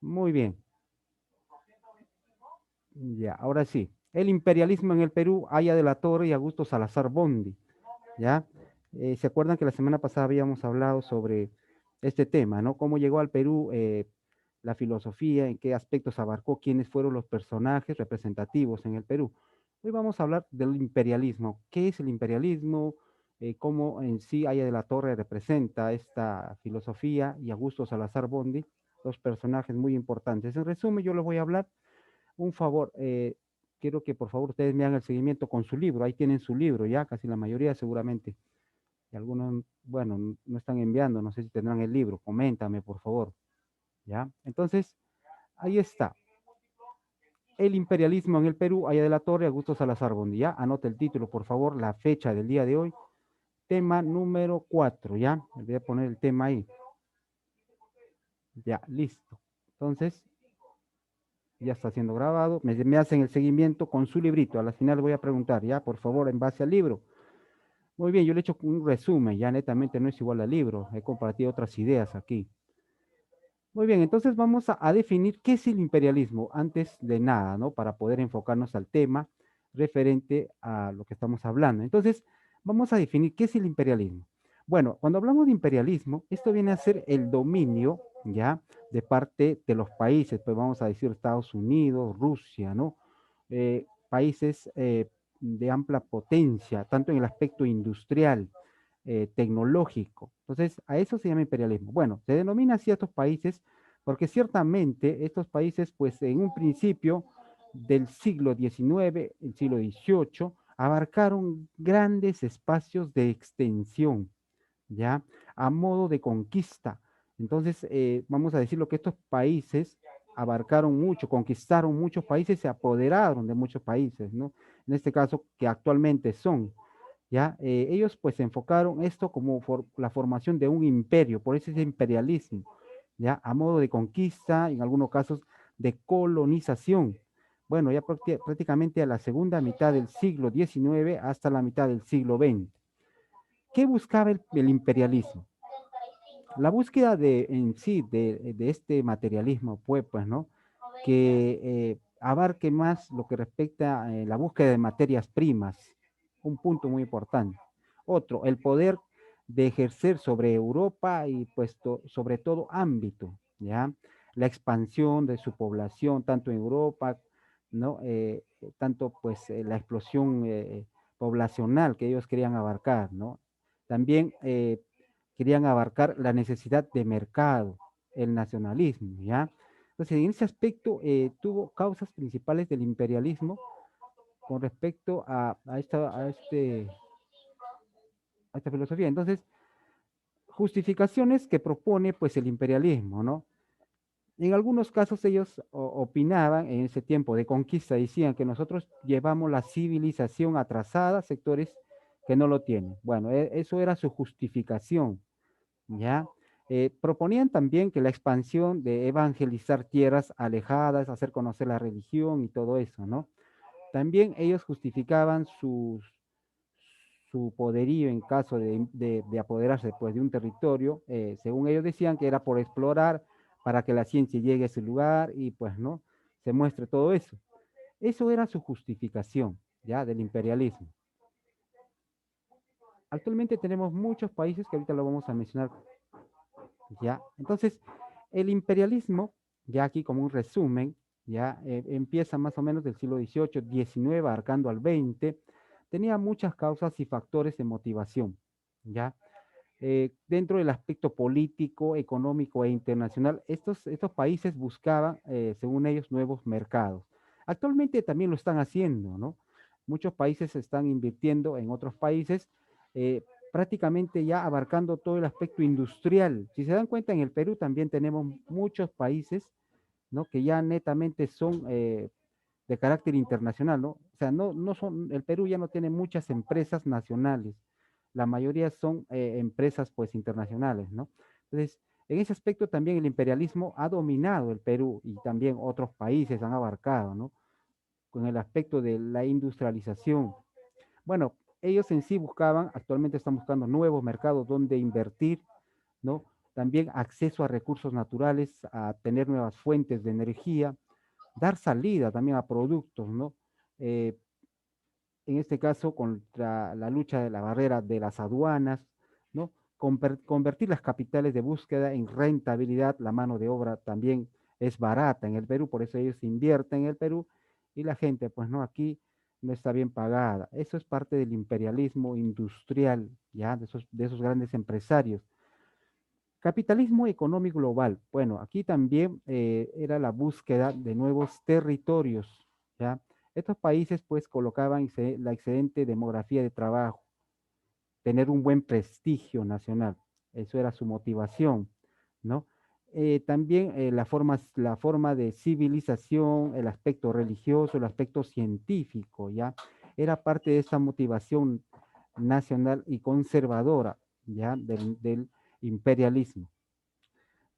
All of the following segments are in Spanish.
Muy bien. Ya, ahora sí. El imperialismo en el Perú, Aya de la Torre y Augusto Salazar Bondi. ¿Ya? ¿Se acuerdan que la semana pasada habíamos hablado sobre este tema, ¿no? Cómo llegó al Perú la filosofía, en qué aspectos abarcó, quiénes fueron los personajes representativos en el Perú. Hoy vamos a hablar del imperialismo. ¿Qué es el imperialismo? Cómo en sí Aya de la Torre representa esta filosofía y Augusto Salazar Bondi, dos personajes muy importantes. En resumen, yo les voy a hablar un favor. Quiero que por favor ustedes me hagan el seguimiento con su libro. Ahí tienen su libro, ya casi la mayoría seguramente. Y algunos, bueno, no están enviando, no sé si tendrán el libro. Coméntame, por favor. ¿Ya? Entonces, ahí está. El imperialismo en el Perú, allá de la Torre, Augusto Salazar Bondi. Ya, anote el título, por favor, la fecha del día de hoy. Tema número 4, ¿ya? Voy a poner el tema ahí. Ya, listo. Entonces, ya está siendo grabado. Me hacen el seguimiento con su librito. A la final voy a preguntar, ya, por favor, en base al libro. Muy bien, yo le he hecho un resumen, ya netamente no es igual al libro. He compartido otras ideas aquí. Muy bien, entonces vamos a definir qué es el imperialismo antes de nada, ¿no? Para poder enfocarnos al tema referente a lo que estamos hablando. Entonces, vamos a definir qué es el imperialismo. Bueno, cuando hablamos de imperialismo, esto viene a ser el dominio, ¿ya? De parte de los países, pues vamos a decir Estados Unidos, Rusia, ¿no? Países de amplia potencia, tanto en el aspecto industrial, tecnológico. Entonces, a eso se llama imperialismo. Bueno, se denomina así a estos países porque ciertamente estos países, pues en un principio del siglo XIX, el siglo XVIII, abarcaron grandes espacios de extensión, ¿ya? A modo de conquista. Entonces, vamos a decirlo que estos países abarcaron mucho, conquistaron muchos países, se apoderaron de muchos países, ¿no? En este caso, que actualmente son. ¿Ya? Ellos pues enfocaron esto como la formación de un imperio, por eso es imperialismo, ¿ya? A modo de conquista, en algunos casos de colonización. Bueno, ya prácticamente a la segunda mitad del siglo XIX hasta la mitad del siglo XX. ¿Qué buscaba el imperialismo? La búsqueda de, en sí de este materialismo, pues, ¿no? Que abarque más lo que respecta a la búsqueda de materias primas, un punto muy importante. Otro, el poder de ejercer sobre Europa y pues sobre todo ámbito, ¿ya? La expansión de su población, tanto en Europa, ¿no? Tanto pues la explosión poblacional que ellos querían abarcar, ¿no? También querían abarcar la necesidad de mercado, el nacionalismo, ¿ya? Entonces, en ese aspecto tuvo causas principales del imperialismo con respecto a esta filosofía. Entonces, justificaciones que propone pues el imperialismo, ¿no? En algunos casos ellos opinaban en ese tiempo de conquista, decían que nosotros llevamos la civilización atrasada a sectores que no lo tienen. Bueno, eso era su justificación, ¿ya? Proponían también que la expansión de evangelizar tierras alejadas, hacer conocer la religión y todo eso, ¿no? También ellos justificaban su poderío en caso de apoderarse pues, de un territorio, según ellos decían que era por explorar para que la ciencia llegue a ese lugar y pues, ¿no? Se muestre todo eso. Eso era su justificación, ¿ya? Del imperialismo. Actualmente tenemos muchos países que ahorita lo vamos a mencionar. ¿Ya? Entonces, el imperialismo, ya aquí como un resumen, ya empieza más o menos del siglo XVIII, XIX, abarcando al XX, tenía muchas causas y factores de motivación, ¿ya? Dentro del aspecto político, económico e internacional, estos países buscaban, según ellos, nuevos mercados. Actualmente también lo están haciendo, ¿no? Muchos países están invirtiendo en otros países, prácticamente ya abarcando todo el aspecto industrial. Si se dan cuenta, en el Perú también tenemos muchos países, ¿no? Que ya netamente son de carácter internacional, ¿no? O sea, no son, el Perú ya no tiene muchas empresas nacionales, la mayoría son empresas pues internacionales, ¿no? Entonces, en ese aspecto también el imperialismo ha dominado el Perú y también otros países han abarcado, ¿no? Con el aspecto de la industrialización. Bueno, ellos en sí buscaban, actualmente están buscando nuevos mercados donde invertir, ¿no? también acceso a recursos naturales, a tener nuevas fuentes de energía, dar salida también a productos, ¿no? Eh, en este caso, contra la lucha de la barrera de las aduanas, ¿no? Convertir las capitales de búsqueda en rentabilidad, la mano de obra también es barata en el Perú, por eso ellos invierten en el Perú y la gente, pues no, aquí no está bien pagada. Eso es parte del imperialismo industrial, ya, de esos grandes empresarios. Capitalismo económico global. Bueno, aquí también era la búsqueda de nuevos territorios, ¿ya? Estos países pues colocaban la excedente demografía de trabajo, tener un buen prestigio nacional. Eso era su motivación, ¿no? También la forma de civilización, el aspecto religioso, el aspecto científico, ¿ya? Era parte de esa motivación nacional y conservadora, ¿ya? Del imperialismo.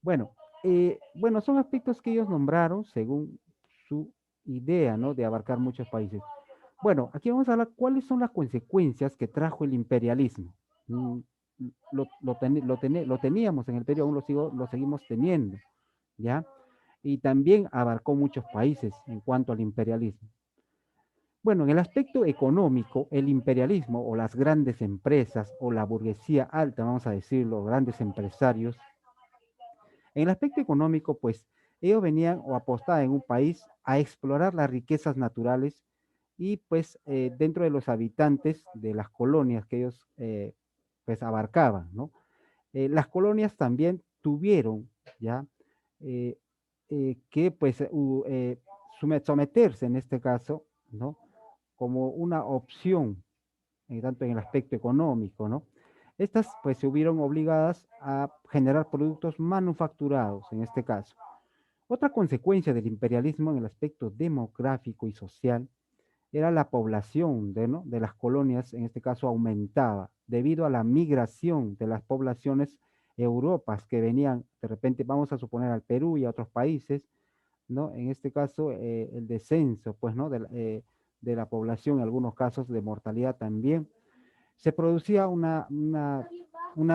Bueno, bueno, son aspectos que ellos nombraron según su idea, ¿no? De abarcar muchos países. Bueno, aquí vamos a hablar cuáles son las consecuencias que trajo el imperialismo. Mm, lo teníamos en el periodo, aún lo seguimos teniendo, ¿ya? Y también abarcó muchos países en cuanto al imperialismo. Bueno, en el aspecto económico, el imperialismo o las grandes empresas o la burguesía alta, vamos a decirlo, grandes empresarios, en el aspecto económico, pues ellos venían o apostaban en un país a explorar las riquezas naturales y pues dentro de los habitantes de las colonias que ellos pues abarcaban, ¿no? Las colonias también tuvieron ya eh, que pues someterse en este caso, ¿no? Como una opción tanto en el aspecto económico, ¿no? Estas pues se hubieron obligadas a generar productos manufacturados en este caso. Otra consecuencia del imperialismo en el aspecto demográfico y social era la población ¿no? de las colonias, en este caso aumentaba, debido a la migración de las poblaciones europas que venían, de repente vamos a suponer al Perú y a otros países, ¿no? En este caso, el descenso, pues, ¿no? De la población, en algunos casos de mortalidad también, se producía una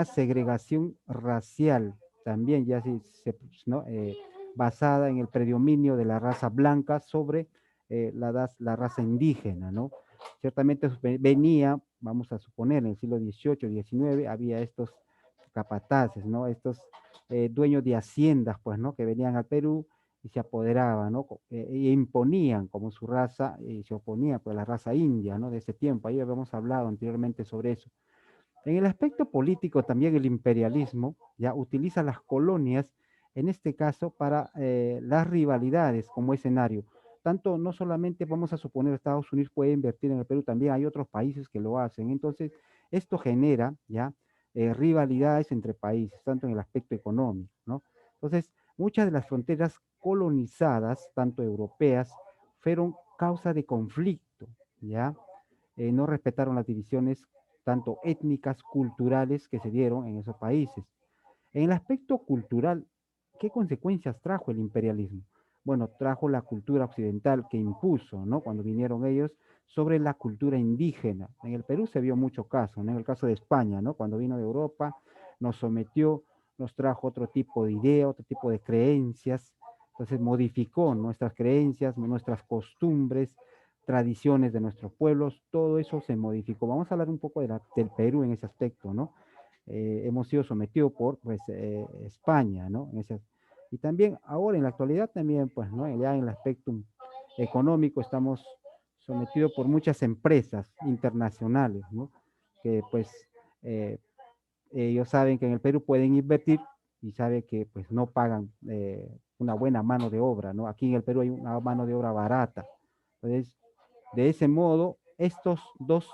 segregación racial también, ya ¿no? Basada en el predominio de la raza blanca sobre la raza indígena, ¿no? Ciertamente venía, vamos a suponer, en el siglo XVIII, XIX, había estos capataces, ¿no? Estos dueños de haciendas, pues, ¿no? Que venían al Perú y se apoderaban, ¿no? E imponían como su raza y se oponían pues, a la raza india, ¿no? De ese tiempo. Ahí habíamos hablado anteriormente sobre eso. En el aspecto político también el imperialismo ya utiliza las colonias, en este caso, para las rivalidades como escenario. Tanto no solamente vamos a suponer Estados Unidos puede invertir en el Perú, también hay otros países que lo hacen. Entonces, esto genera ya rivalidades entre países, tanto en el aspecto económico, ¿no? Entonces, muchas de las fronteras colonizadas, tanto europeas, fueron causa de conflicto, ¿ya? No respetaron las divisiones tanto étnicas, culturales que se dieron en esos países. En el aspecto cultural, ¿qué consecuencias trajo el imperialismo? Bueno, trajo la cultura occidental que impuso, ¿no? Cuando vinieron ellos sobre la cultura indígena. En el Perú se vio mucho caso, ¿no? En el caso de España, ¿no? Cuando vino de Europa, nos sometió, nos trajo otro tipo de idea, otro tipo de creencias, entonces modificó nuestras creencias, nuestras costumbres, tradiciones de nuestros pueblos, todo eso se modificó. Vamos a hablar un poco del Perú en ese aspecto, ¿no? Hemos sido sometidos por pues, España, ¿no? Y también ahora en la actualidad también, pues, ¿no? Ya en el aspecto económico estamos sometidos por muchas empresas internacionales, ¿no? Que pues eh, ellos saben que en el Perú pueden invertir y saben que pues no pagan una buena mano de obra, ¿no? Aquí en el Perú hay una mano de obra barata. Entonces, de ese modo, estos dos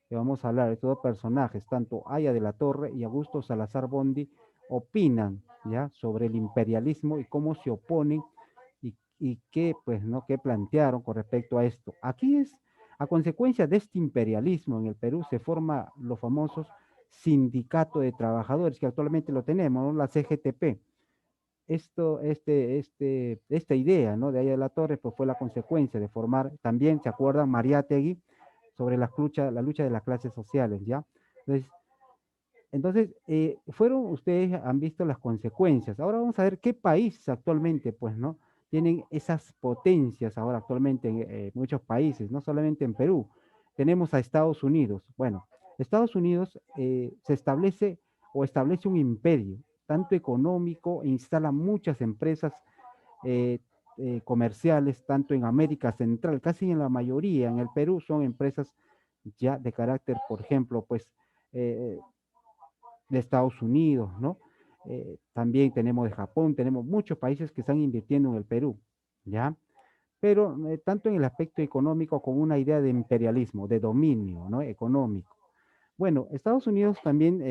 que vamos a hablar, estos dos personajes, tanto Aya de la Torre y Augusto Salazar Bondi, opinan ya sobre el imperialismo y cómo se oponen y qué, pues, ¿no? qué plantearon con respecto a esto. Aquí es, a consecuencia de este imperialismo en el Perú, se forma los famosos sindicato de trabajadores, que actualmente lo tenemos, ¿no? La CGTP. Esta idea, ¿no? De Aya de la Torre, pues fue la consecuencia de formar, también, ¿se acuerdan? Mariátegui, sobre la lucha de las clases sociales, ¿ya? Entonces, Entonces, ustedes han visto las consecuencias. Ahora vamos a ver qué países actualmente, pues, ¿no? Tienen esas potencias ahora actualmente en muchos países, no solamente en Perú. Tenemos a Estados Unidos. Bueno, Estados Unidos se establece o establece un imperio, tanto económico, e instala muchas empresas eh, comerciales, tanto en América Central, casi en la mayoría, en el Perú son empresas ya de carácter, por ejemplo, pues, eh, de Estados Unidos, ¿no? También tenemos de Japón, tenemos muchos países que están invirtiendo en el Perú, ¿ya? Pero tanto en el aspecto económico como una idea de imperialismo, de dominio, ¿no? Económico. Bueno, Estados Unidos también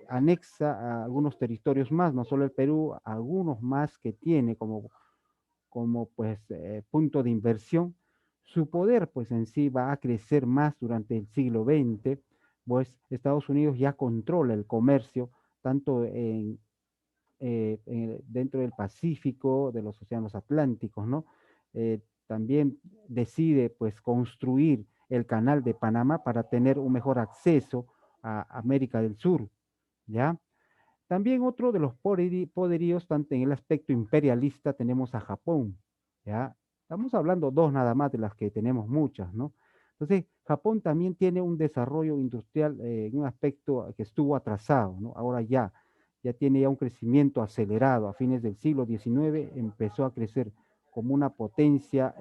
anexa a algunos territorios más, no solo el Perú, algunos más que tiene como pues punto de inversión. Su poder pues en sí va a crecer más durante el siglo XX, pues Estados Unidos ya controla el comercio tanto dentro del Pacífico, de los océanos Atlánticos, ¿no? También decide pues construir el canal de Panamá para tener un mejor acceso a América del Sur, ¿ya? También otro de los poderíos, tanto en el aspecto imperialista, tenemos a Japón, ¿ya? Estamos hablando dos nada más de las que tenemos muchas, ¿no? Entonces, Japón también tiene un desarrollo industrial en un aspecto que estuvo atrasado, ¿no? Ahora ya tiene ya un crecimiento acelerado. A fines del siglo XIX empezó a crecer como una potencia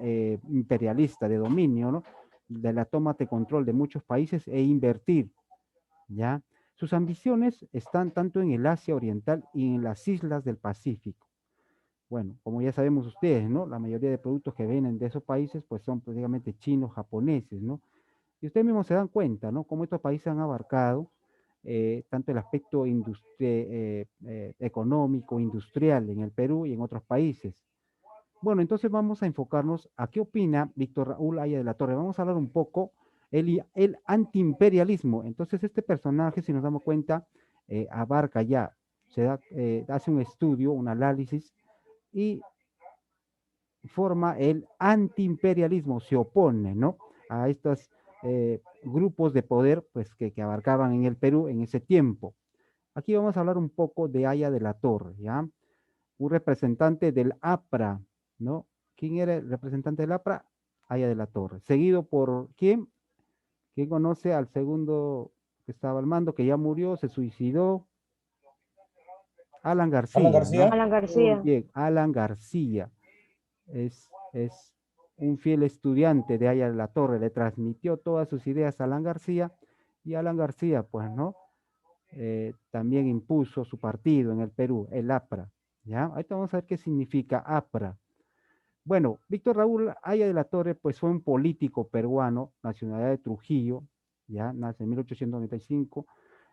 imperialista de dominio, ¿no? De la toma de control de muchos países e invertir, ¿ya? Sus ambiciones están tanto en el Asia Oriental y en las islas del Pacífico. Bueno, como ya sabemos ustedes, ¿no? La mayoría de productos que vienen de esos países, pues son prácticamente chinos, japoneses, ¿no? Y ustedes mismos se dan cuenta, ¿no? Cómo estos países han abarcado tanto el aspecto económico, industrial en el Perú y en otros países. Bueno, entonces vamos a enfocarnos a qué opina Víctor Raúl Haya de la Torre. Vamos a hablar un poco el antiimperialismo. Entonces este personaje, si nos damos cuenta, abarca ya, hace un estudio, un análisis y forma el antiimperialismo, se opone, ¿no? A estos grupos de poder pues, que abarcaban en el Perú en ese tiempo. Aquí vamos a hablar un poco de Haya de la Torre, ¿ya? Un representante del APRA, ¿no? ¿Quién era el representante del APRA? Haya de la Torre. Seguido por ¿quién? ¿Quién conoce al segundo que estaba al mando, que ya murió, se suicidó? Alan Alan García, ¿no? García. Alan Muy García. bien, Alan García. Es un fiel estudiante de Haya de la Torre, le transmitió todas sus ideas a Alan García y Alan García, pues, ¿no? También impuso su partido en el Perú, el APRA, ¿ya? Ahorita vamos a ver qué significa APRA. Bueno, Víctor Raúl Haya de la Torre, pues fue un político peruano, nacionalidad de Trujillo, ya nace en 1895,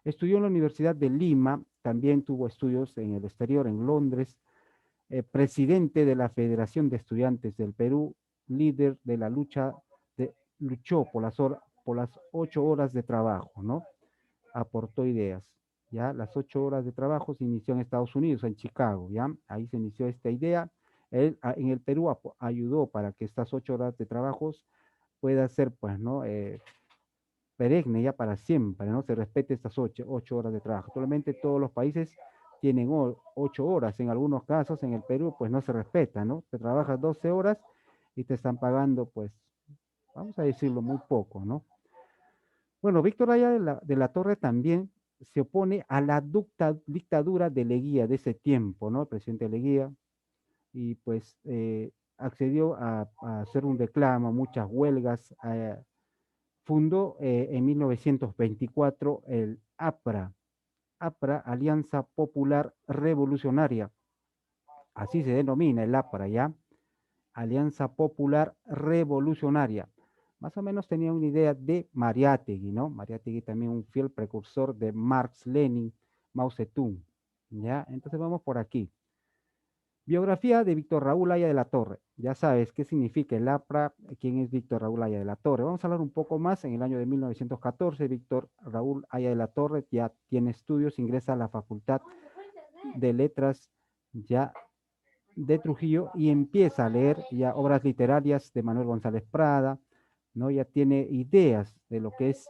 estudió en la Universidad de Lima, también tuvo estudios en el exterior, en Londres, presidente de la Federación de Estudiantes del Perú, líder de la lucha, luchó por las 8 horas de trabajo, ¿no? Aportó ideas, ¿ya? Las 8 horas de trabajo se inició en Estados Unidos, en Chicago, ¿ya? Ahí se inició esta idea. Él en el Perú ayudó para que estas 8 horas de trabajo pueda ser, pues, ¿no? Perenne ya para siempre, ¿no? Se respete estas 8 horas de trabajo. Actualmente todos los países tienen 8 horas, en algunos casos en el Perú pues no se respeta, ¿no? Te trabajas 12 horas y te están pagando pues, vamos a decirlo, muy poco, ¿no? Bueno, Víctor Haya de la Torre también se opone a la dictadura de Leguía de ese tiempo, ¿no? El presidente Leguía, y pues accedió a hacer un reclamo, muchas huelgas, fundó en 1924 el APRA, APRA, Alianza Popular Revolucionaria, así se denomina el APRA, ¿ya? Alianza Popular Revolucionaria. Más o menos tenía una idea de Mariátegui, ¿no? Mariátegui también un fiel precursor de Marx, Lenin, Mao Zedong, ¿ya? Entonces vamos por aquí. Biografía de Víctor Raúl Haya de la Torre. Ya sabes qué significa el APRA, quién es Víctor Raúl Haya de la Torre. Vamos a hablar un poco más. En el año de 1914, Víctor Raúl Haya de la Torre ya tiene estudios, ingresa a la Facultad de Letras ya de Trujillo y empieza a leer ya obras literarias de Manuel González Prada, ¿no? Ya tiene ideas de lo que es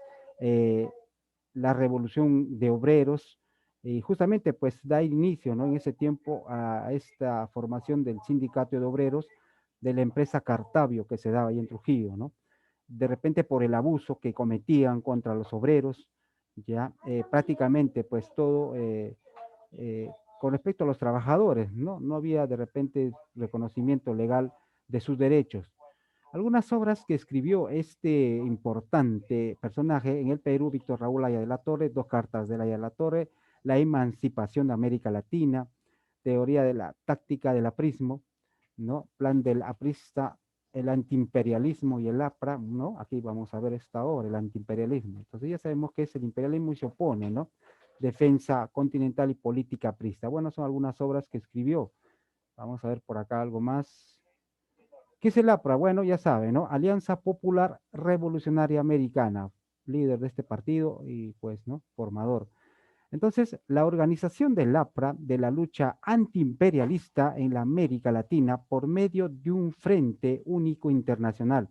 la revolución de obreros, Y justamente pues da inicio, ¿no? En ese tiempo a esta formación del sindicato de obreros de la empresa Cartavio que se daba ahí en Trujillo, ¿no? De repente por el abuso que cometían contra los obreros, ya prácticamente pues todo eh, con respecto a los trabajadores, ¿no? No había de repente reconocimiento legal de sus derechos. Algunas obras que escribió este importante personaje en el Perú, Víctor Raúl Aya de la Torre, dos cartas de Aya de la Torre, la emancipación de América Latina, teoría de la táctica del aprismo, ¿no? Plan del aprista, el antiimperialismo y el APRA, ¿no? Aquí vamos a ver esta obra, el antiimperialismo. Entonces ya sabemos que es el imperialismo y se opone, ¿no? Defensa continental y política aprista. Bueno, son algunas obras que escribió. Vamos a ver por acá algo más. ¿Qué es el APRA? Bueno, ya saben, ¿no? Alianza Popular Revolucionaria Americana, líder de este partido y pues, ¿no? Formador. Entonces, la organización del APRA, de la lucha antiimperialista en la América Latina por medio de un frente único internacional.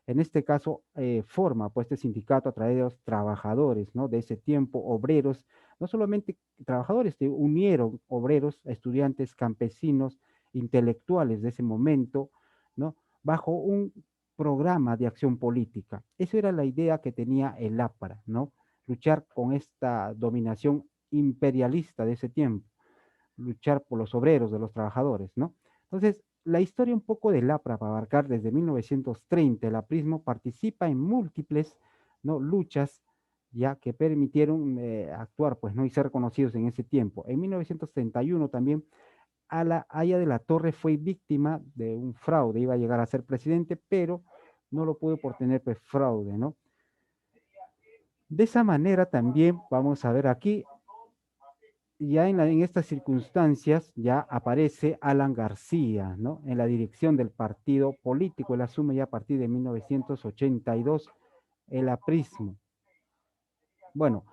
En este caso, forma pues este sindicato a través de los trabajadores, ¿no? De ese tiempo, obreros, no solamente trabajadores, se unieron obreros, estudiantes, campesinos, intelectuales de ese momento, ¿no? Bajo un programa de acción política. Esa era la idea que tenía el APRA, ¿no? Luchar con esta dominación imperialista de ese tiempo, luchar por los obreros, de los trabajadores, ¿no? Entonces, la historia un poco del APRA para abarcar desde 1930, el aprismo participa en múltiples, ¿no? Luchas ya que permitieron actuar, pues, ¿no? Y ser reconocidos en ese tiempo. En 1931 también Aya de la Torre fue víctima de un fraude, iba a llegar a ser presidente, pero no lo pudo por tener pues, fraude, ¿no? De esa manera también vamos a ver aquí, ya en estas circunstancias ya aparece Alan García, ¿no? En la dirección del partido político, él asume ya a partir de 1982 el aprismo. Bueno,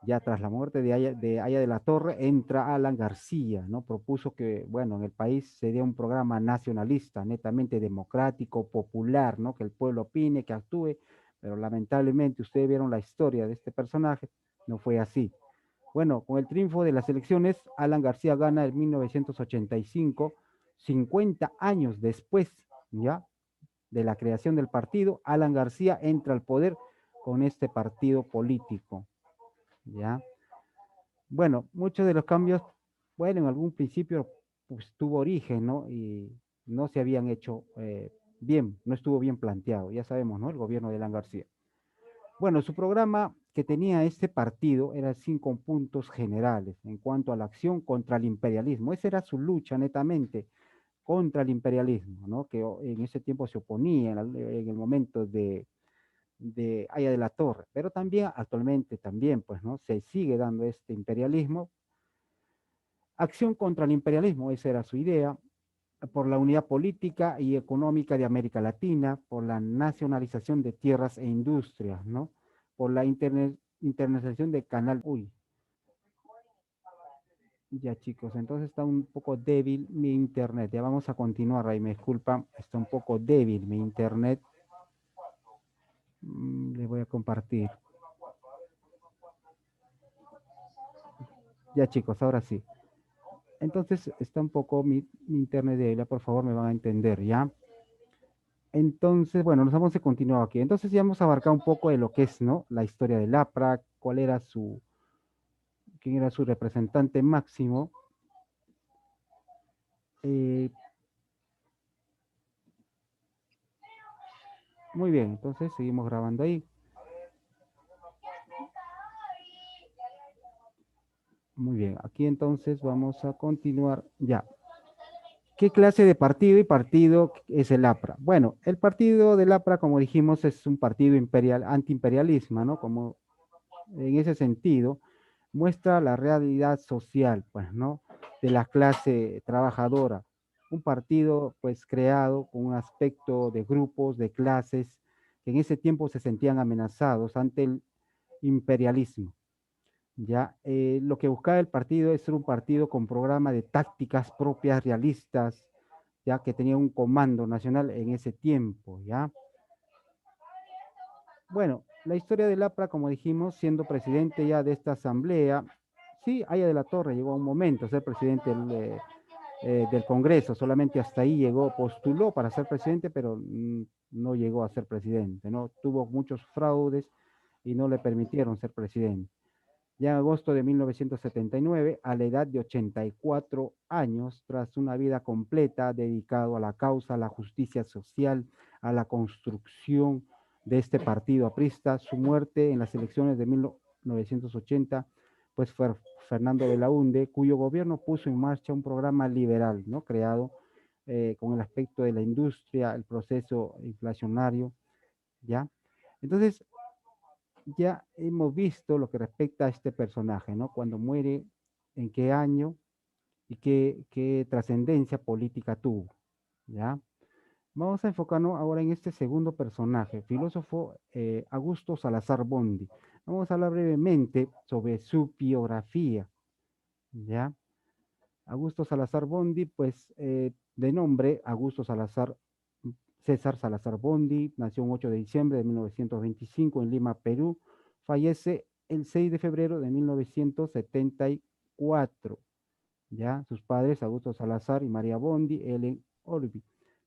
ya tras la muerte de Aya de la Torre, entra Alan García, ¿no? Propuso que, bueno, en el país sería un programa nacionalista, netamente democrático, popular, ¿no? Que el pueblo opine, que actúe, pero lamentablemente ustedes vieron la historia de este personaje, no fue así. Bueno, con el triunfo de las elecciones, Alan García gana en 1985, 50 años después, ¿ya? De la creación del partido, Alan García entra al poder con este partido político, ¿ya? Bueno, muchos de los cambios, bueno, en algún principio pues tuvo origen, ¿no? Y no se habían hecho bien, no estuvo bien planteado, ya sabemos, ¿no? El gobierno de Alan García. Bueno, su programa que tenía este partido era 5 puntos generales en cuanto a la acción contra el imperialismo. Esa era su lucha netamente contra el imperialismo, ¿no? Que en ese tiempo se oponía en el momento de Aya de la Torre, pero también actualmente también, pues, ¿no? Se sigue dando este imperialismo. Acción contra el imperialismo, esa era su idea, por la unidad política y económica de América Latina, por la nacionalización de tierras e industrias, ¿no? Por la internacionalización de canal. Uy, ya chicos, entonces está un poco débil mi internet. Ya vamos a continuar ahí, me disculpa, está un poco débil mi internet. Le voy a compartir. Ya chicos, ahora sí. Entonces está un poco mi internet débil, por favor me van a entender, ¿ya? Entonces, bueno, nos vamos a continuar aquí. Entonces ya hemos abarcado un poco de lo que es, ¿no? La historia del APRA, quién era su representante máximo. Eh, muy bien, entonces seguimos grabando ahí. Muy bien, aquí entonces vamos a continuar ya. ¿Qué clase de partido y partido es el APRA? Bueno, el partido del APRA, como dijimos, es un partido imperial, antiimperialismo, ¿no? Como en ese sentido, muestra la realidad social, pues, ¿no? De la clase trabajadora. Un partido, pues, creado con un aspecto de grupos, de clases, que en ese tiempo se sentían amenazados ante el imperialismo. Ya, lo que buscaba el partido es ser un partido con programa de tácticas propias, realistas, ya que tenía un comando nacional en ese tiempo, ¿ya? Bueno, la historia del APRA, como dijimos, siendo presidente ya de esta asamblea, sí, Haya de la Torre llegó a un momento a ser presidente del Congreso, solamente hasta ahí llegó, postuló para ser presidente, pero no llegó a ser presidente, ¿no? Tuvo muchos fraudes y no le permitieron ser presidente. Ya en agosto de 1979, a la edad de 84 años, tras una vida completa dedicado a la causa, a la justicia social, a la construcción de este partido aprista, su muerte en las elecciones de 1980, pues fue Fernando Belaúnde, cuyo gobierno puso en marcha un programa liberal, ¿no? Creado con el aspecto de la industria, el proceso inflacionario, ¿ya? Entonces, ya hemos visto lo que respecta a este personaje, ¿no? Cuando muere, en qué año y qué trascendencia política tuvo, ¿ya? Vamos a enfocarnos ahora en este segundo personaje, filósofo Augusto Salazar Bondi. Vamos a hablar brevemente sobre su biografía, ¿ya? Augusto Salazar Bondi, pues de nombre Augusto Salazar César Salazar Bondi, nació el 8 de diciembre de 1925 en Lima, Perú, fallece el 6 de febrero de 1974. ¿Ya? Sus padres, Augusto Salazar y María Bondi, Ellen Orbi.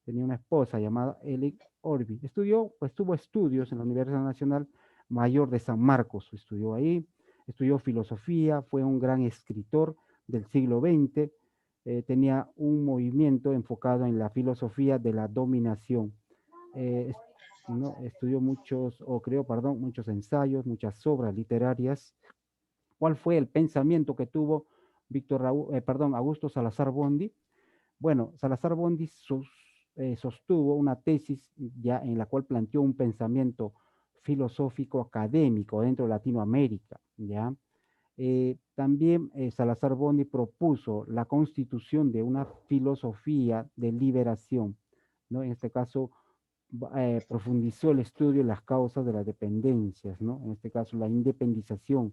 Tenía una esposa llamada Ellen Orbi. Estudió, pues tuvo estudios en la Universidad Nacional Mayor de San Marcos, estudió ahí, estudió filosofía, fue un gran escritor del siglo XX, tenía un movimiento enfocado en la filosofía de la dominación. Eh, ¿No? Estudió muchos, o creó, perdón, muchos ensayos, muchas obras literarias. ¿Cuál fue el pensamiento que tuvo Augusto Salazar Bondi? Bueno, Salazar Bondi sostuvo una tesis ya en la cual planteó un pensamiento filosófico académico dentro de Latinoamérica, ¿ya? También Salazar Bondi propuso la constitución de una filosofía de liberación, ¿no? En este caso, profundizó el estudio de las causas de las dependencias, ¿no? En este caso, la independización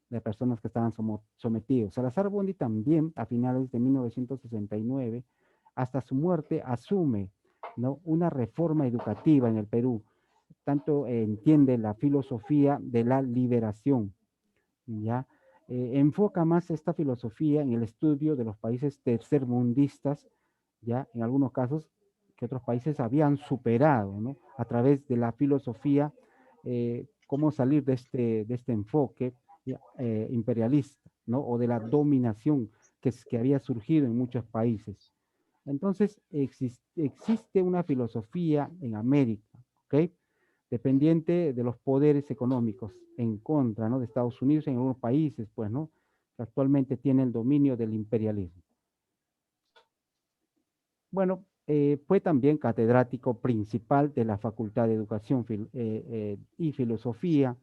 de personas que estaban sometidos. Salazar Bondi también, a finales de 1969, hasta su muerte, asume, ¿no? Una reforma educativa en el Perú. Tanto entiende la filosofía de la liberación, ¿ya? Enfoca más esta filosofía en el estudio de los países tercermundistas, ya en algunos casos que otros países habían superado, ¿no? A través de la filosofía, cómo salir de este enfoque imperialista, ¿no? O de la dominación que había surgido en muchos países. Entonces, existe una filosofía en América, ¿ok? Dependiente de los poderes económicos en contra, ¿no? De Estados Unidos en algunos países, pues, ¿no? Que actualmente tienen el dominio del imperialismo. Bueno, fue también catedrático principal de la Facultad de Educación y Filosofía.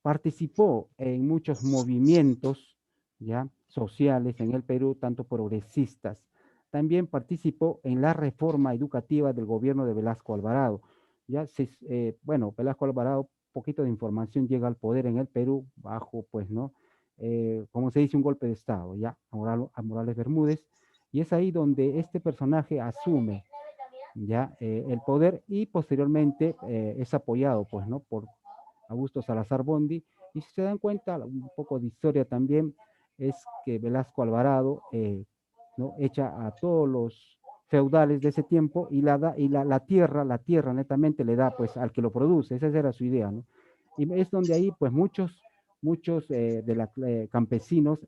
Participó en muchos movimientos ya sociales en el Perú, tanto progresistas. También participó en la reforma educativa del gobierno de Velasco Alvarado. Bueno, Velasco Alvarado, poquito de información, llega al poder en el Perú bajo, pues, ¿no? Como se dice, un golpe de Estado, ya, a Morales Bermúdez, y es ahí donde este personaje asume ya el poder y posteriormente es apoyado, pues, ¿no? Por Augusto Salazar Bondi. Y si se dan cuenta, un poco de historia también, es que Velasco Alvarado ¿no? Echa a todos los feudales de ese tiempo y la tierra netamente le da pues al que lo produce, esa era su idea, ¿no? Y es donde ahí pues muchos de los campesinos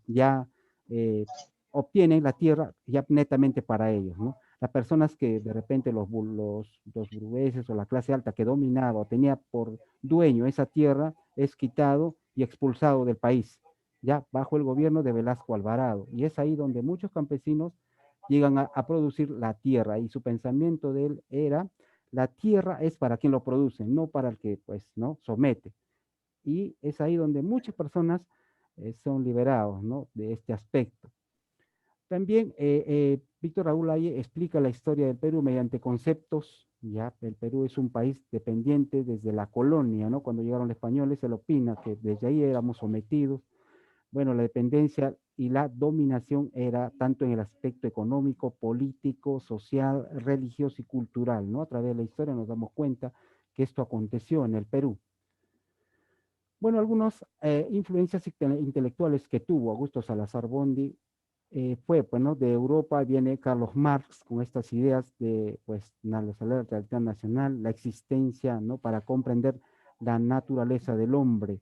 ya eh, obtienen la tierra ya netamente para ellos, ¿no? Las personas que de repente los burgueses o la clase alta que dominaba o tenía por dueño esa tierra es quitado y expulsado del país, ya bajo el gobierno de Velasco Alvarado. Y es ahí donde muchos campesinos llegan a producir la tierra y su pensamiento de él era, la tierra es para quien lo produce, no para el que pues no somete. Y es ahí donde muchas personas son liberados, ¿no? De este aspecto. También Víctor Raúl Aye explica la historia del Perú mediante conceptos, ya, el Perú es un país dependiente desde la colonia, ¿no? Cuando llegaron los españoles, él opina que desde ahí éramos sometidos. Bueno, la dependencia y la dominación era tanto en el aspecto económico, político, social, religioso y cultural, ¿no? A través de la historia nos damos cuenta que esto aconteció en el Perú. Bueno, algunas influencias intelectuales que tuvo Augusto Salazar Bondy fue, pues, ¿no? De Europa viene Carlos Marx con estas ideas de, pues, la realidad nacional, la existencia, ¿no? Para comprender la naturaleza del hombre.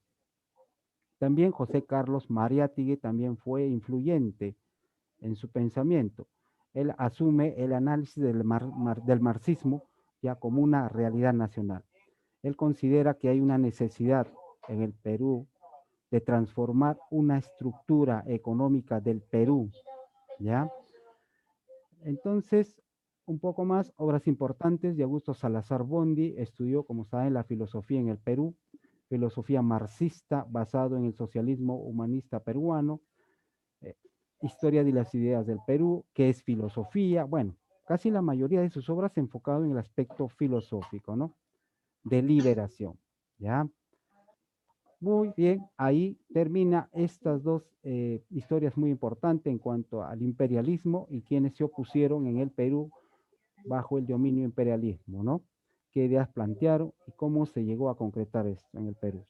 También José Carlos Mariátegui también fue influyente en su pensamiento. Él asume el análisis del marxismo ya como una realidad nacional. Él considera que hay una necesidad en el Perú de transformar una estructura económica del Perú, ¿ya? Entonces, un poco más, obras importantes de Augusto Salazar Bondy, estudió, como saben, la filosofía en el Perú, filosofía marxista basado en el socialismo humanista peruano, eh, historia de las ideas del Perú, que es filosofía, bueno, casi la mayoría de sus obras enfocado en el aspecto filosófico, ¿no? De liberación, ¿ya? Muy bien, ahí termina estas dos historias muy importantes en cuanto al imperialismo y quienes se opusieron en el Perú bajo el dominio imperialismo, ¿no? ¿Qué ideas plantearon y cómo se llegó a concretar esto en el Perú?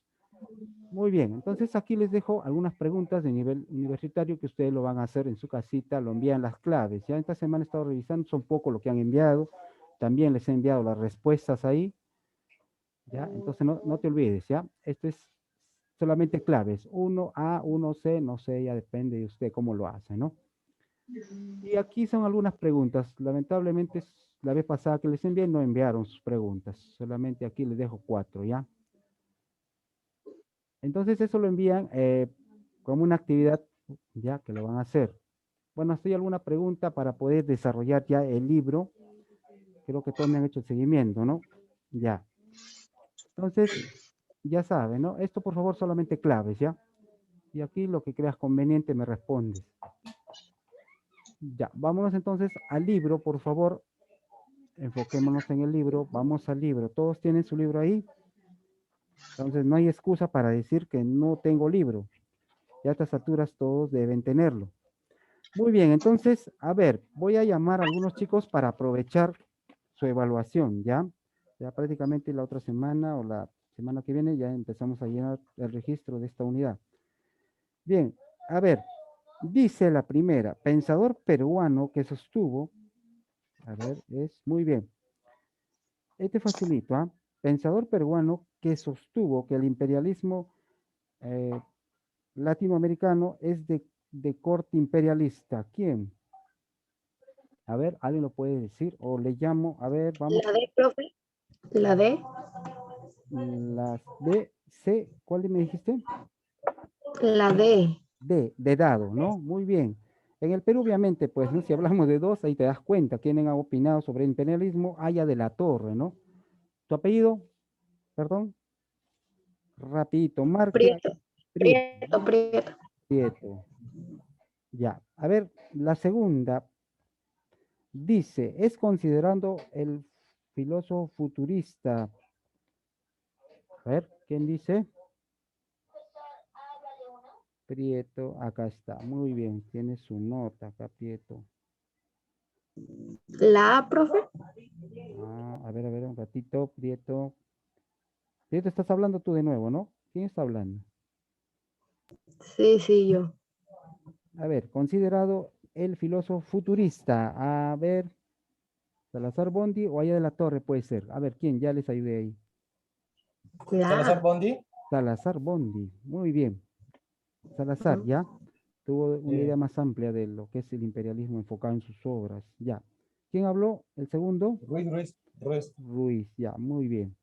Muy bien, entonces aquí les dejo algunas preguntas de nivel universitario que ustedes lo van a hacer en su casita, lo envían las claves. Ya esta semana he estado revisando, son poco lo que han enviado, también les he enviado las respuestas ahí, ¿ya? Entonces no te olvides, ¿ya? Esto es solamente claves, 1A, 1C, no sé, ya depende de usted cómo lo hace, ¿no? Y aquí son algunas preguntas, lamentablemente la vez pasada que les envié no enviaron sus preguntas, solamente aquí les dejo 4, ¿ya? Entonces eso lo envían como una actividad ya que lo van a hacer. Bueno, ¿hay alguna pregunta para poder desarrollar ya el libro? Creo que todos me han hecho el seguimiento, ¿no? Ya. Entonces, ya saben, ¿no? Esto por favor solamente claves, ¿ya? Y aquí lo que creas conveniente me respondes. Ya, vámonos entonces al libro, por favor. Enfoquémonos en el libro. Vamos al libro. ¿Todos tienen su libro ahí? Entonces no hay excusa para decir que no tengo libro. Ya a estas alturas todos deben tenerlo. Muy bien, entonces, a ver, voy a llamar a algunos chicos para aprovechar su evaluación, ¿ya? Ya prácticamente la otra semana o la semana que viene ya empezamos a llenar el registro de esta unidad. Bien, a ver, dice la primera, pensador peruano que sostuvo, a ver, es muy bien. Este facilito, ¿ah? Pensador peruano que sostuvo que el imperialismo eh, latinoamericano es de corte imperialista. ¿Quién? A ver, ¿alguien lo puede decir? O le llamo, a ver, vamos. La D, profe. La D. Las B, C, ¿cuál me dijiste? La D. De dado, ¿no? Muy bien. En el Perú, obviamente, pues, ¿no? Si hablamos de dos, ahí te das cuenta quiénes han opinado sobre el imperialismo, Haya de la Torre, ¿no? ¿Tu apellido? Perdón. Rapidito, marque Prieto. Prieto. Prieto, Prieto. Prieto. Ya. A ver, la segunda dice, es considerando el filósofo futurista. A ver, ¿quién dice? Prieto, acá está. Muy bien, tiene su nota acá, Prieto. La A, profe. Ah, a ver, un ratito, Prieto. Prieto, estás hablando tú de nuevo, ¿no? ¿Quién está hablando? Sí, sí, yo. A ver, considerado el filósofo futurista. A ver, Salazar Bondi o Aya de la Torre puede ser. A ver, ¿quién? Ya les ayudé ahí. La Salazar A. Bondi. Salazar Bondi. Muy bien. Salazar, Ujú. ¿ya? Tuvo una idea más amplia de lo que es el imperialismo enfocado en sus obras. Ya. ¿Quién habló? El segundo, Ruiz. Ruiz. Ya, muy bien.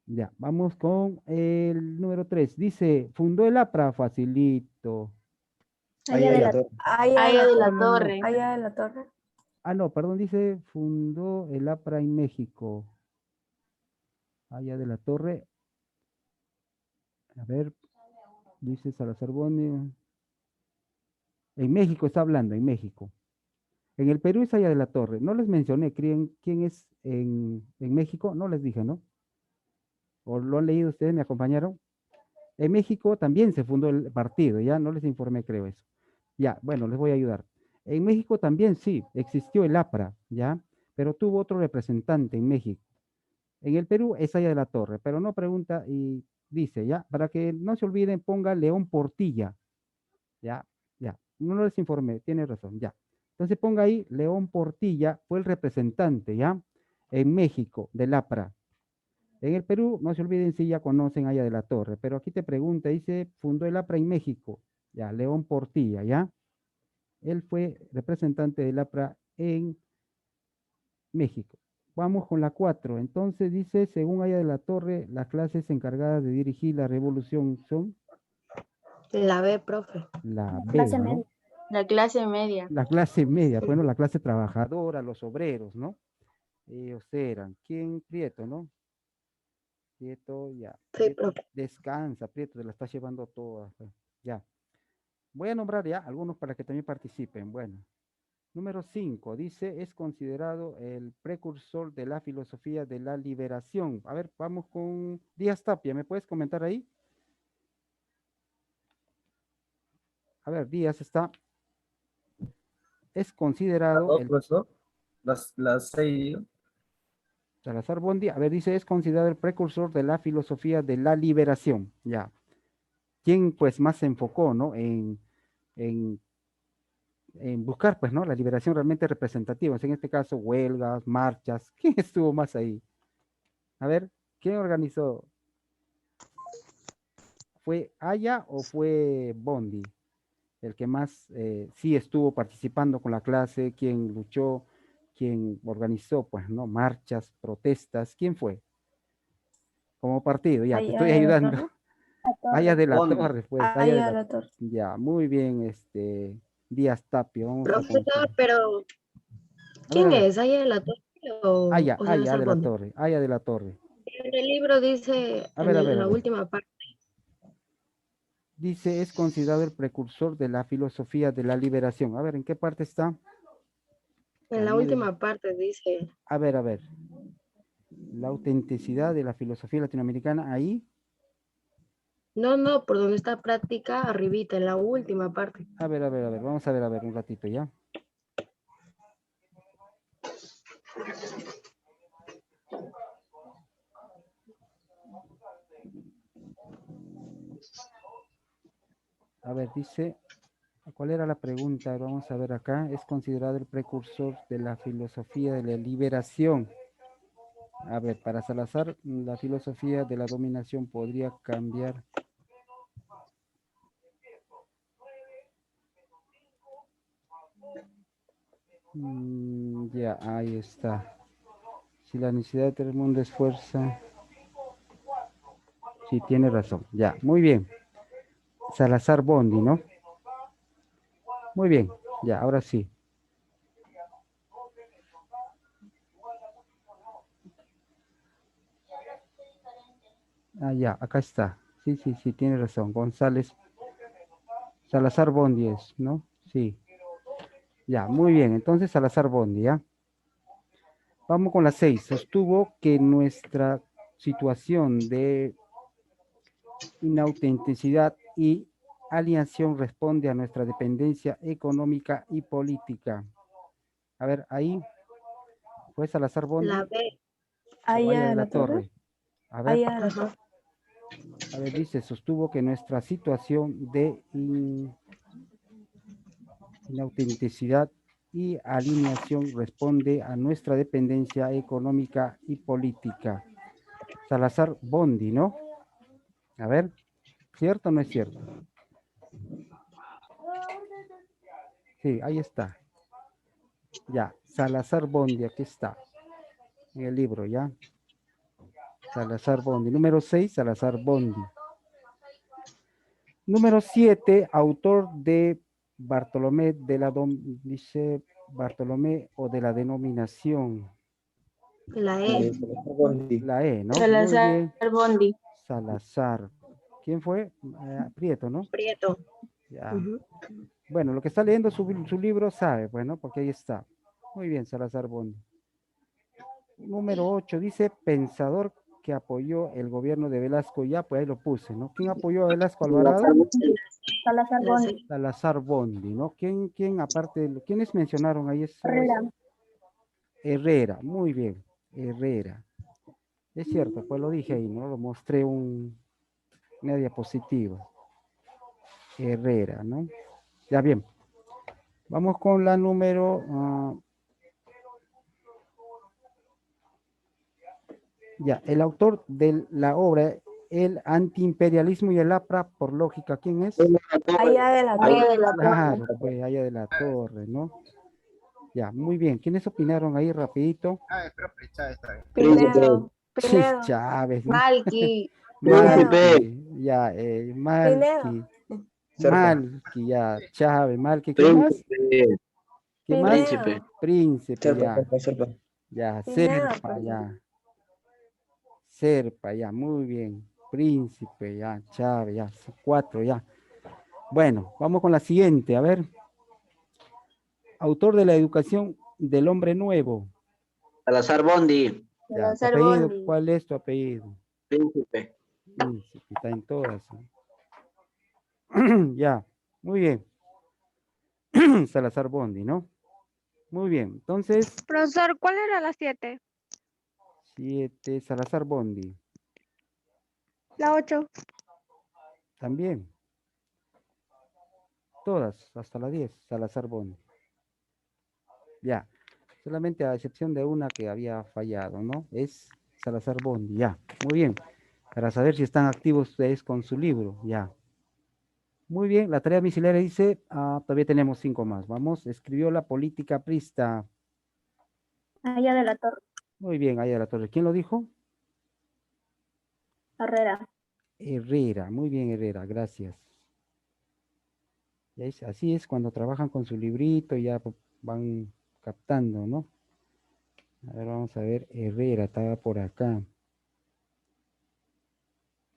Ya, vamos con el número 3. Dice, fundó el APRA, facilito. Aya de la Torre. Aya de la No, no, no. Torre. Allá de la torre. Ah, no, perdón, dice, fundó el APRA en México. Allá de la Torre. A ver, dice Salazar Boni. En México está hablando, en México. En el Perú es Allá de la Torre. No les mencioné quién es en México, no les dije, ¿no? ¿O lo han leído ustedes, me acompañaron? En México también se fundó el partido, ya no les informé, creo eso. Ya, bueno, les voy a ayudar. En México también sí, existió el APRA, ¿ya? Pero tuvo otro representante en México. En el Perú es Haya de la Torre, pero no pregunta y dice, ya, para que no se olviden, ponga León Portilla. Ya, ya, no les informé, tiene razón, ya. Entonces ponga ahí, León Portilla fue el representante, ¿ya? En México, del APRA. En el Perú, no se olviden si ya conocen Haya de la Torre, pero aquí te pregunta, dice, fundó el APRA en México, ya, León Portilla, ¿ya? Él fue representante del APRA en México. Vamos con la 4. Entonces dice, según Haya de la Torre, las clases encargadas de dirigir la revolución son La B, profe. la B, Clase ¿no? media. La clase media. La clase media, bueno, la clase trabajadora, los obreros, ¿no? Ellos eran, ¿quién? Prieto, ¿no? Prieto, ya. Sí, Prieto, profe. descansa, Prieto, te la estás llevando todas. Ya. Voy a nombrar ya algunos para que también participen. Bueno, número 5, dice, es considerado el precursor de la filosofía de la liberación. A ver, vamos con Díaz Tapia, ¿me puedes comentar ahí? A ver, Díaz está, es considerado Dos, el profesor. Las 6. Salazar Bondi, a ver, dice, es considerado el precursor de la filosofía de la liberación. Ya. ¿Quién pues más se enfocó, ¿no? En, en buscar, pues, ¿no? La liberación realmente representativa. En este caso, huelgas, marchas. ¿Quién estuvo más ahí? A ver, ¿quién organizó? ¿Fue Haya o fue Bondi? El que más sí estuvo participando con la clase, quien luchó, quien organizó, pues, ¿no? Marchas, protestas. ¿Quién fue? Como partido, ya, te estoy Haya de la ayudando. Torre. Haya de la Bondi. Torre, pues, Haya de Haya de la la Torre. Ya, muy bien, Díaz Tapio, vamos a Profesor, continuar. pero A ¿quién ver, es? ¿Haya de la Torre Haya, o Haya Salazar de la Bondi? Torre, Haya de la Torre. En el libro dice, A ver, a ver, en a la ver. última parte, Dice, es considerado el precursor de la filosofía de la liberación. A ver, ¿en qué parte está? Ayúdenme. dice, A ver, a ver. La autenticidad de la filosofía latinoamericana, ahí. no, por donde está práctica, arribita, en la última parte. A ver, a ver, a ver. Vamos a ver un ratito, ¿ya? A ver, dice, ¿cuál era la pregunta? Vamos a ver acá. Es considerado el precursor de la filosofía de la liberación. A ver, para Salazar, la filosofía de la dominación podría cambiar. Ya, ahí está. Si la necesidad del mundo es fuerza. Sí, tiene razón. Ya, muy bien. Salazar Bondi, ¿no? Muy bien. Ya, ahora sí. Ah, ya, acá está. Sí, sí, sí, tiene razón. González. Salazar Bondi es, ¿no? Sí. Ya, muy bien. Entonces, Salazar Bondi, ¿ya? Vamos con la 6. Sostuvo que nuestra situación de inautenticidad y alienación responde a nuestra dependencia económica y política. A ver, ahí fue Salazar Bondi La B, o Haya Haya de de la la Torre. Torre. A ver, Haya de la Torre. a ver, dice, sostuvo que nuestra situación de inautenticidad y alineación responde a nuestra dependencia económica y política. Salazar Bondi, ¿no? A ver, ¿cierto o no es cierto? Sí, ahí está. Ya, Salazar Bondi, aquí está. En el libro, ¿ya? Salazar Bondi. Número 6, Salazar Bondi. Número 7, autor de Bartolomé de la dice Bartolomé o de la denominación. la E, Bondi. La E, ¿no? Muy Salazar bien. Bondi. Salazar. ¿Quién fue? Prieto, ¿no? Prieto. Ya. Ujú. Bueno, lo que está leyendo su libro sabe, bueno, porque ahí está. Muy bien, Salazar Bondi. Número 8, dice pensador que apoyó el gobierno de Velasco. Ya, pues ahí lo puse, ¿no? ¿Quién apoyó a Velasco Alvarado? Salazar La C, Bondi. Salazar Bondi, ¿no? ¿Quién aparte, ¿quiénes mencionaron ahí? Herrera. Herrera, muy bien, Herrera. Es cierto, pues lo dije ahí, ¿no? Lo mostré una diapositiva. Herrera, ¿no? Ya bien. Vamos con la número... ya, el autor de la obra, El antiimperialismo y el APRA, por lógica, ¿quién es? Allá de la Aya de torre. la Claro, Torre. pues allá de la torre, ¿no? Ya, muy bien. ¿Quiénes opinaron ahí rapidito? Pinedo. Pinedo. Chávez, ¿no? Malqui. Malqui, ya, Pinedo. Malqui, Serpa. Malqui, ya, Chávez, Malqui, ¿qué más? Príncipe, ¿Qué más? Pinedo. Príncipe, Serpa, ya, Serpa, Serpa. ya, Pinedo, Serpa, pues. ya, Serpa, ya, muy bien, Príncipe, ya, Chávez, ya, 4, ya. Bueno, vamos con la siguiente, a ver. Autor de la educación del hombre nuevo. Salazar Bondi, Ya, tu Salazar apellido, Bondi. ¿cuál es tu apellido? Príncipe. Príncipe, está en todas. ¿No? Ya, muy bien. Salazar Bondi, ¿no? Muy bien, entonces, Profesor, ¿cuál era la 7? 7, Salazar Bondi, La 8. también. Todas, hasta la 10, Salazar Bondi. Ya, solamente a excepción de una que había fallado, ¿no? Es Salazar Bondi, ya, muy bien. Para saber si están activos ustedes con su libro, ya. Muy bien, la tarea domiciliaria dice, todavía tenemos 5 más. Vamos, escribió la política prista. Allá de la torre. Muy bien, ahí a la torre. ¿Quién lo dijo? Herrera. Herrera, muy bien, Herrera, gracias. Así es cuando trabajan con su librito, ya van captando, ¿no? A ver, vamos a ver, Herrera, estaba por acá.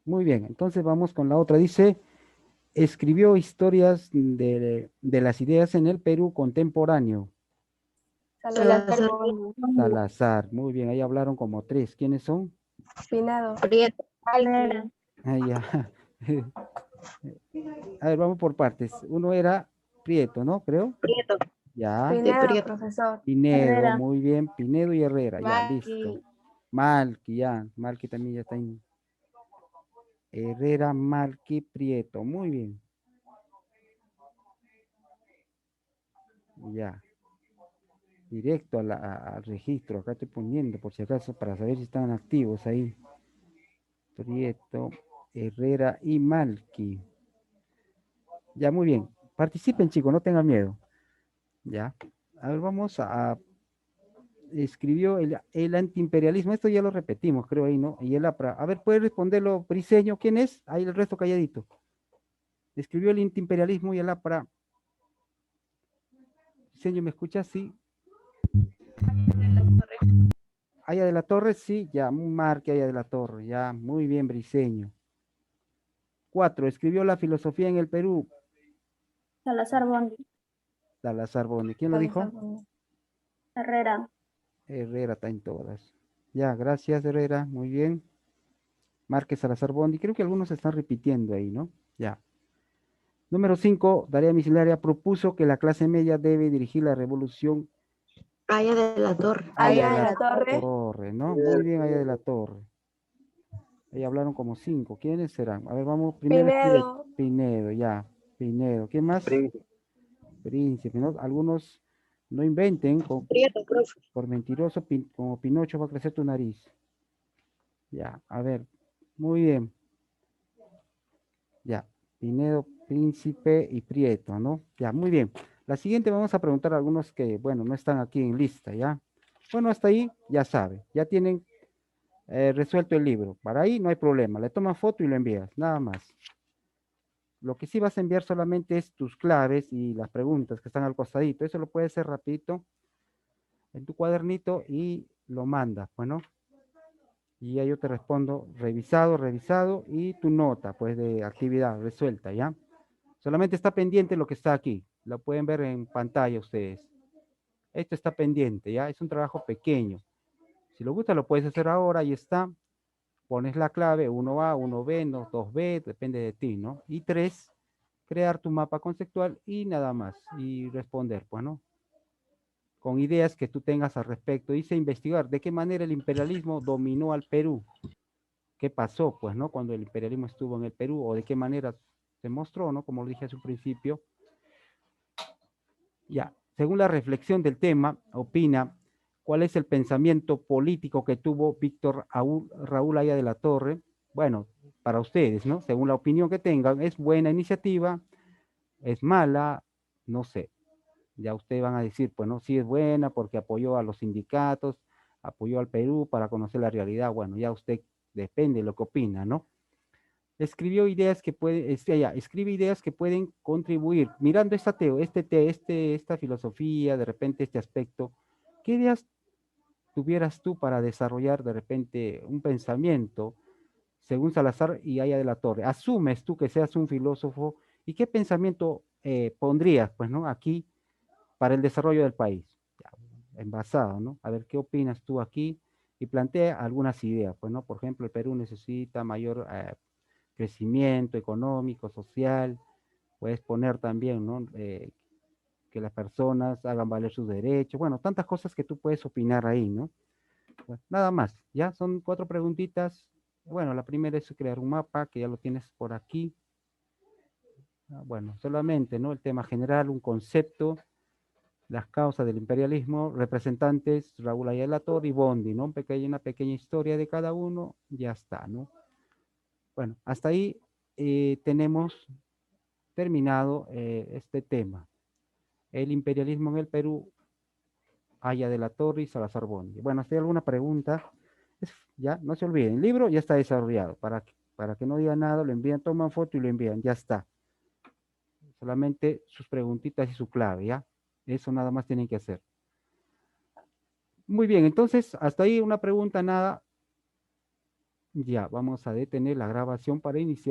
Muy bien, entonces vamos con la otra. Dice, escribió historias de las ideas en el Perú contemporáneo. Salazar Bondi. Salazar, muy bien, ahí hablaron como 3. ¿Quiénes son? Pinedo. Prieto. Herrera. Ah, ya. A ver, vamos por partes. Uno era Prieto, ¿no? Creo. Prieto. Ya. De Pinedo, Prieto. profesor. Pinedo, Herrera. muy bien. Pinedo y Herrera, ya, listo. Malqui. Malqui, ya. Malqui también ya está en. Herrera, Malqui, Prieto, muy bien. Ya. Directo al registro, acá estoy poniendo por si acaso para saber si están activos ahí. Prieto, Herrera y Malqui. Ya, muy bien. Participen, chicos, no tengan miedo. Ya. A ver, vamos a escribió el antiimperialismo. Esto ya lo repetimos, creo ahí, ¿no? Y el APRA. A ver, ¿puede responderlo Briceño? ¿Quién es? Ahí el resto calladito. Escribió el antiimperialismo y el APRA. Briceño, ¿me escuchas? Sí. Aya de la Torre, sí, ya, marque Aya de la Torre, ya, muy bien, Briceño. 4. Escribió la filosofía en el Perú. Salazar Bondi. Salazar Bondi. ¿Quién lo dijo? Herrera. Herrera está en todas. Ya, gracias, Herrera, muy bien. Marque Salazar Bondi. Creo que algunos se están repitiendo ahí, ¿no? Ya. Número 5, Tarea Micenaria propuso que la clase media debe dirigir la revolución Aya de la Torre. Allá de la torre. Torre, ¿no? Muy bien, Aya de la Torre. Ahí hablaron como 5. ¿Quiénes serán? A ver, vamos primero. Pinedo. Pinedo, ya. Pinedo. ¿Quién más? Príncipe. Príncipe, ¿no? Algunos no inventen, Prieto, profe. por mentiroso, como Pinocho va a crecer tu nariz. Ya, a ver. Muy bien. Ya. Pinedo, Príncipe y Prieto, ¿no? Ya, muy bien. La siguiente vamos a preguntar a algunos que, bueno, no están aquí en lista, ¿ya? Bueno, hasta ahí ya sabe, ya tienen resuelto el libro. Para ahí no hay problema, le tomas foto y lo envías, nada más. Lo que sí vas a enviar solamente es tus claves y las preguntas que están al costadito. Eso lo puedes hacer rapidito en tu cuadernito y lo mandas, bueno. Y ya yo te respondo revisado, revisado y tu nota, pues, de actividad resuelta, ¿ya? Solamente está pendiente lo que está aquí. Lo pueden ver en pantalla ustedes. Esto está pendiente, ¿ya? Es un trabajo pequeño. Si lo gusta, lo puedes hacer ahora, ahí está. Pones la clave 1A, 1B, 2B, depende de ti, ¿no? Y 3, crear tu mapa conceptual y nada más. Y responder, pues, ¿no? con ideas que tú tengas al respecto. Dice investigar de qué manera el imperialismo dominó al Perú. ¿Qué pasó, pues, no? Cuando el imperialismo estuvo en el Perú, o de qué manera se mostró, ¿no? Como lo dije a su principio. Ya, según la reflexión del tema, opina cuál es el pensamiento político que tuvo Víctor Raúl Haya de la Torre. Bueno, para ustedes, ¿no? Según la opinión que tengan, ¿es buena iniciativa? ¿Es mala? No sé. Ya ustedes van a decir, pues no, sí es buena porque apoyó a los sindicatos, apoyó al Perú para conocer la realidad. Bueno, ya usted depende de lo que opina, ¿no? Escribió ideas que pueden, escribe ideas que pueden contribuir. Mirando esta filosofía, de repente este aspecto, ¿qué ideas tuvieras tú para desarrollar de repente un pensamiento según Salazar y Haya de la Torre? Asumes tú que seas un filósofo y qué pensamiento pondrías, pues, ¿no? Aquí para el desarrollo del país, ya, envasado, ¿no? A ver, ¿qué opinas tú aquí? Y plantea algunas ideas, pues, ¿no? Por ejemplo, el Perú necesita mayor crecimiento económico, social, puedes poner también, ¿no? Que las personas hagan valer sus derechos, bueno, tantas cosas que tú puedes opinar ahí, ¿no? Bueno, nada más, ya son 4 preguntitas. Bueno, la primera es crear un mapa, que ya lo tienes por aquí. Bueno, solamente, ¿no? El tema general, un concepto, las causas del imperialismo, representantes, Raúl Haya de la Torre y Bondi, ¿no? Una pequeña historia de cada uno, ya está, ¿no? Bueno, hasta ahí tenemos terminado este tema. El imperialismo en el Perú, Haya de la Torre y Salazar Bondi. Bueno, si hay alguna pregunta, ya, no se olviden, el libro ya está desarrollado, para que no digan nada, lo envían, toman foto y lo envían, ya está. Solamente sus preguntitas y su clave, ¿ya? Eso nada más tienen que hacer. Muy bien, entonces, hasta ahí una pregunta, nada. Ya, vamos a detener la grabación para iniciar.